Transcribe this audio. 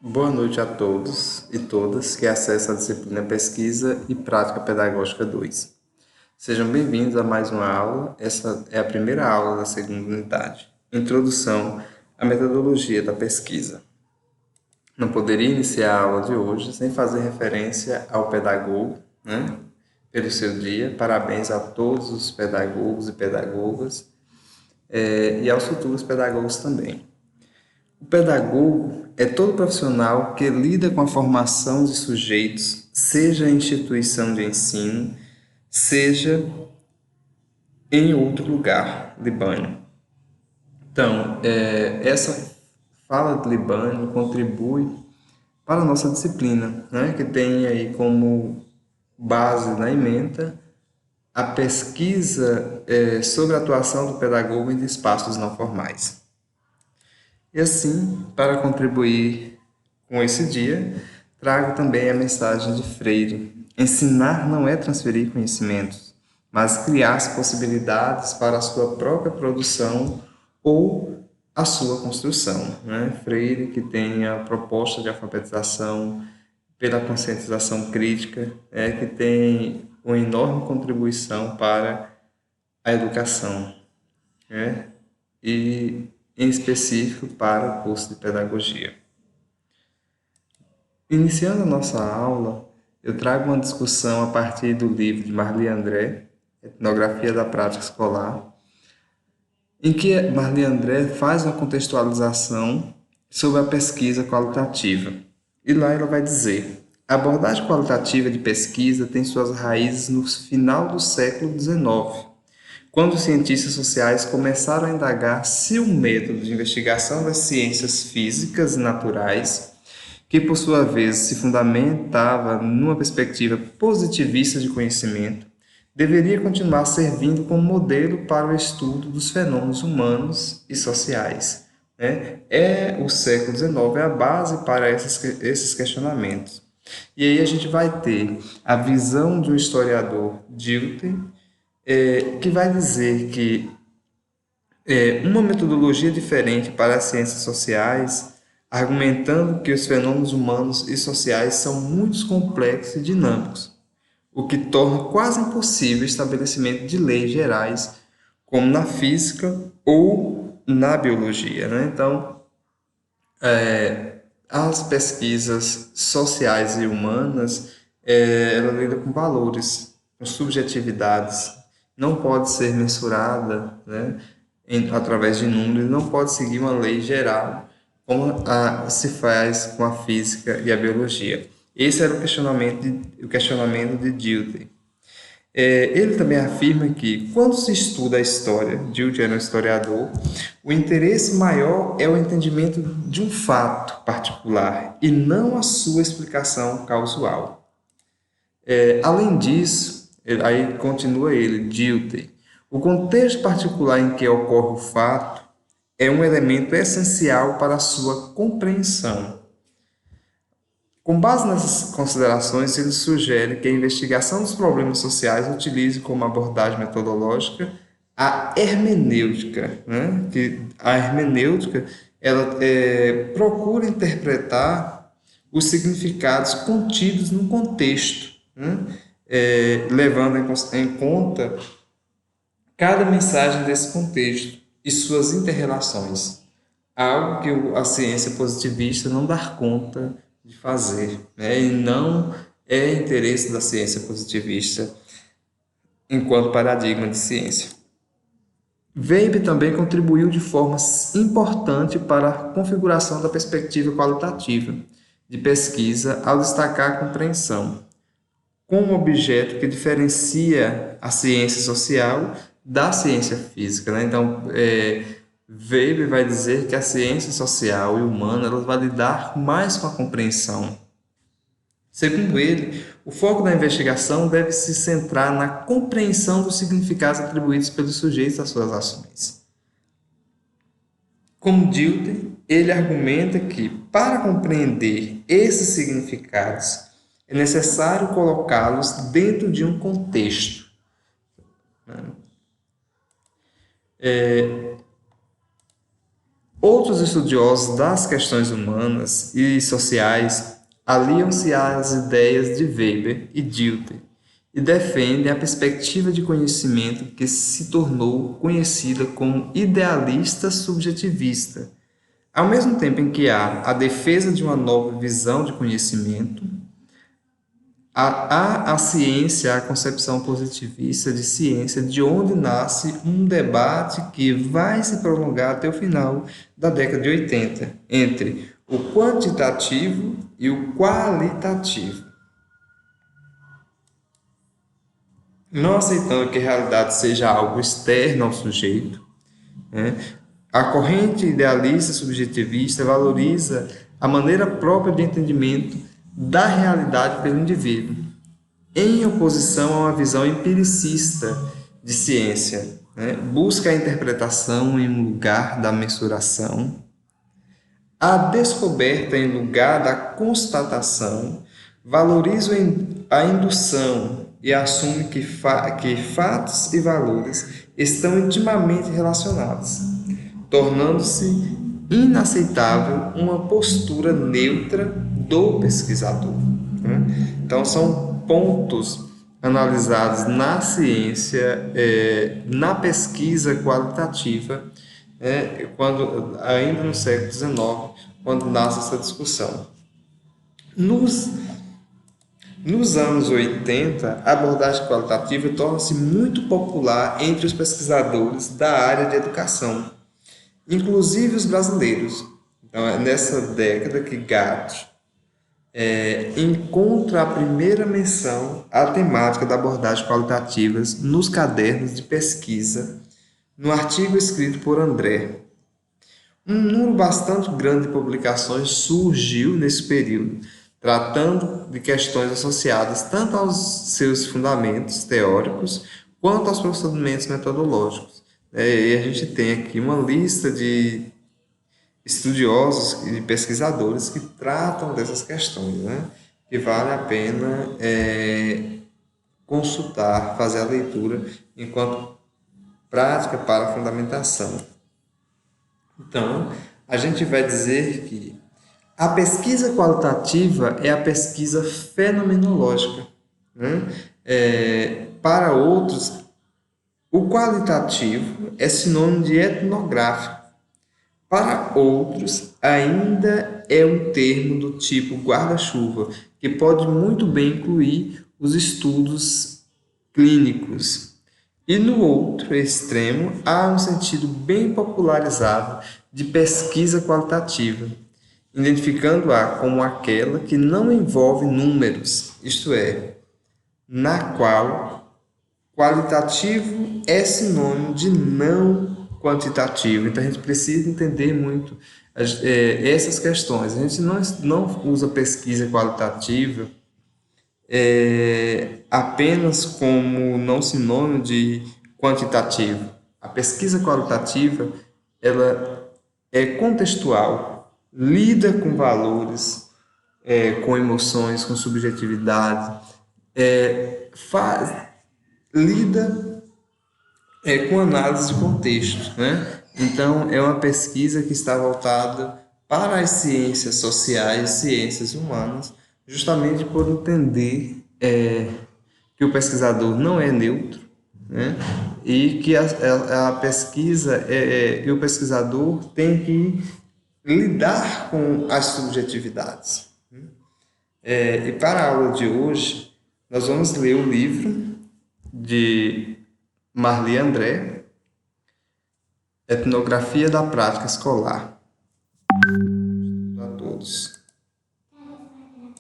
Boa noite a todos e todas que acessam a disciplina Pesquisa e Prática Pedagógica 2. Sejam bem-vindos a mais uma aula. Essa é a primeira aula da segunda unidade. Introdução à metodologia da pesquisa. Não poderia iniciar a aula de hoje sem fazer referência ao pedagogo, pelo seu dia. Parabéns a todos os pedagogos e pedagogas e aos futuros pedagogos também. O pedagogo é todo profissional que lida com a formação de sujeitos, seja em instituição de ensino, seja em outro lugar, Libânio. Então, essa fala de Libânio contribui para a nossa disciplina, que tem aí como base na ementa a pesquisa sobre a atuação do pedagogo em espaços não formais. E assim, para contribuir com esse dia, trago também a mensagem de Freire. Ensinar não é transferir conhecimentos, mas criar as possibilidades para a sua própria produção ou a sua construção. Freire, que tem a proposta de alfabetização pela conscientização crítica, que tem uma enorme contribuição para a educação. E em específico para o curso de pedagogia. Iniciando a nossa aula, eu trago uma discussão a partir do livro de Marli André, Etnografia da Prática Escolar, em que Marli André faz uma contextualização sobre a pesquisa qualitativa. E lá ela vai dizer: a abordagem qualitativa de pesquisa tem suas raízes no final do século XIX, quando os cientistas sociais começaram a indagar se o método de investigação das ciências físicas e naturais, que por sua vez se fundamentava numa perspectiva positivista de conhecimento, deveria continuar servindo como modelo para o estudo dos fenômenos humanos e sociais. O século XIX é a base para esses questionamentos. E aí a gente vai ter a visão de um historiador, Dilthey, que vai dizer que uma metodologia diferente para as ciências sociais, argumentando que os fenômenos humanos e sociais são muito complexos e dinâmicos, o que torna quase impossível o estabelecimento de leis gerais, como na física ou na biologia. Então, as pesquisas sociais e humanas, ela lida com valores, com subjetividades, não pode ser mensurada, através de números, não pode seguir uma lei geral, como se faz com a física e a biologia. Esse era o questionamento de Dilthey. Ele também afirma que, quando se estuda a história, Dilthey era um historiador, o interesse maior é o entendimento de um fato particular e não a sua explicação causal. Além disso, aí continua ele, Dilthey, o contexto particular em que ocorre o fato é um elemento essencial para a sua compreensão. Com base nessas considerações, ele sugere que a investigação dos problemas sociais utilize como abordagem metodológica a hermenêutica, que a hermenêutica ela procura interpretar os significados contidos no contexto, levando em conta cada mensagem desse contexto e suas interrelações, algo que a ciência positivista não dá conta de fazer, e não é interesse da ciência positivista enquanto paradigma de ciência. Weber também contribuiu de forma importante para a configuração da perspectiva qualitativa de pesquisa ao destacar a compreensão como objeto que diferencia a ciência social da ciência física. Então, Weber vai dizer que a ciência social e humana ela vai lidar mais com a compreensão. Segundo ele, o foco da investigação deve se centrar na compreensão dos significados atribuídos pelos sujeitos às suas ações. Como Dilthey, ele argumenta que, para compreender esses significados, é necessário colocá-los dentro de um contexto. Outros estudiosos das questões humanas e sociais aliam-se às ideias de Weber e Dilthey e defendem a perspectiva de conhecimento que se tornou conhecida como idealista subjetivista. Ao mesmo tempo em que há a defesa de uma nova visão de conhecimento, há a ciência, a concepção positivista de ciência, de onde nasce um debate que vai se prolongar até o final da década de 80, entre o quantitativo e o qualitativo. Não aceitando que a realidade seja algo externo ao sujeito, né? A corrente idealista subjetivista valoriza a maneira própria de entendimento da realidade pelo indivíduo, em oposição a uma visão empiricista de ciência, né? Busca a interpretação em lugar da mensuração, a descoberta em lugar da constatação, valoriza a indução e assume que fatos e valores estão intimamente relacionados, tornando-se inaceitável uma postura neutra do pesquisador, né? Então, são pontos analisados na ciência, na pesquisa qualitativa, quando, ainda no século XIX, quando nasce essa discussão. Nos anos 80, a abordagem qualitativa torna-se muito popular entre os pesquisadores da área de educação, inclusive os brasileiros. Então, é nessa década que Gatto encontra a primeira menção à temática da abordagem qualitativa nos cadernos de pesquisa, no artigo escrito por André. Um número bastante grande de publicações surgiu nesse período, tratando de questões associadas tanto aos seus fundamentos teóricos quanto aos procedimentos metodológicos. E a gente tem aqui uma lista de estudiosos e pesquisadores que tratam dessas questões, né? Que vale a pena consultar, fazer a leitura enquanto prática para a fundamentação. Então, a gente vai dizer que a pesquisa qualitativa é a pesquisa fenomenológica, né? Para outros, o qualitativo é sinônimo de etnográfico. Para outros, ainda é um termo do tipo guarda-chuva, que pode muito bem incluir os estudos clínicos. E no outro extremo, há um sentido bem popularizado de pesquisa qualitativa, identificando-a como aquela que não envolve números, isto é, na qual qualitativo é sinônimo de não quantitativo. Então, a gente precisa entender muito essas questões. A gente não usa pesquisa qualitativa apenas como não sinônimo de quantitativo. A pesquisa qualitativa, ela é contextual, lida com valores, com emoções, com subjetividade, lida com análise de contexto, né? Então, é uma pesquisa que está voltada para as ciências sociais, ciências humanas, justamente por entender que o pesquisador não é neutro, né? E que a pesquisa e o pesquisador tem que lidar com as subjetividades. E para a aula de hoje, nós vamos ler o livro de Marli André, Etnografia da Prática Escolar. A todos.